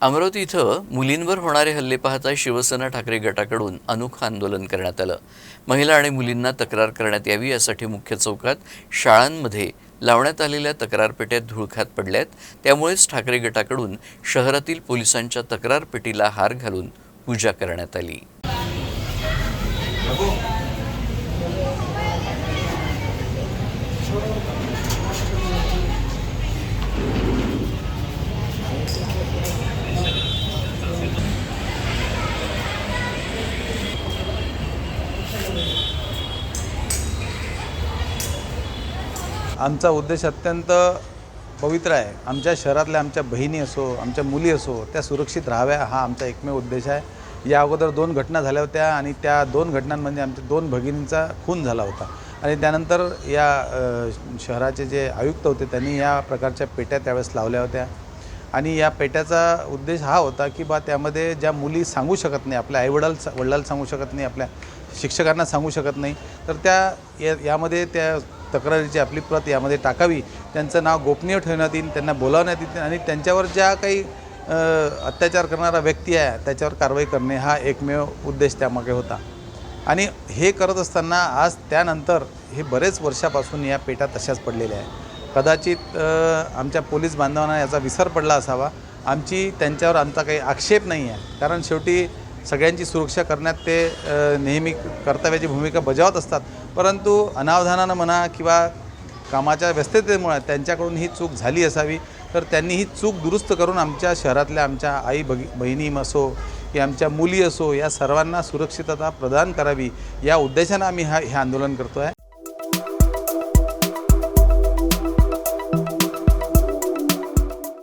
अमरावती इथं मुलींवर होणारे हल्ले पाहता शिवसेना ठाकरे गटाकडून अनोखं आंदोलन करण्यात आलं। महिला आणि मुलींना तक्रार करण्यात यावी यासाठी मुख्य चौकात शाळांमध्ये लावण्यात आलेल्या तक्रार पेट्या धुळखात पडल्यात। त्यामुळेच ठाकरे गटाकडून शहरातील पोलिसांच्या तक्रार पेटीला हार घालून पूजा करण्यात आली। आमचा उद्देश अत्यंत पवित्र आहे। आमच्या शहरातल्या आमच्या बहिणी असो, आमच्या मुली असो, त्या सुरक्षित राहाव्या हा आमचा एकमेव उद्देश आहे। या अगोदर 2 घटना झाल्या होत्या आणि त्या 2 घटनांमध्ये आमच्या 2 भगिनींचा खून झाला होता आणि त्यानंतर या शहराचे जे आयुक्त होते त्यांनी या प्रकारच्या पेट्या त्यावेळेस लावल्या होत्या आणि या पेट्याचा उद्देश हा होता की त्यामध्ये ज्या मुली सांगू शकत नाही, आपल्या वडिलांना सांगू शकत नाही, आपल्या शिक्षकांना सांगू शकत नाही, तर त्या यामध्ये त्या तक्रारीची आपली प्रत यामध्ये टाकावी, त्यांचं नाव गोपनीय ठेवण्यात येईल, त्यांना बोलावण्यात येईल आणि त्यांच्यावर ज्या काही अत्याचार करणारा व्यक्ती आहे त्याच्यावर कारवाई करणे हा एकमेव उद्देश त्यामागे होता। आणि हे करत असताना आज त्यानंतर हे बरेच वर्षापासून या पेट्या तशाच पडलेल्या आहेत। कदाचित आमच्या पोलीस बांधवांना याचा विसर पडला असावा। त्यांच्यावर आमचा काही आक्षेप नाही आहे, कारण शेवटी सगळ्यांची सुरक्षा करण्यात ते नेहमी कर्तव्याची भूमिका बजावत असतात, परंतु अनावधानानं म्हणा किंवा कामाच्या व्यस्ततेमुळे त्यांच्याकडून ही चूक झाली असावी, तर त्यांनी ही चूक दुरुस्त करून आमच्या शहरातल्या आमच्या आई बहिणी असो की आमच्या मुली असो या सर्वांना सुरक्षितता प्रदान करावी या उद्देशानं आम्ही हे आंदोलन करतो आहे।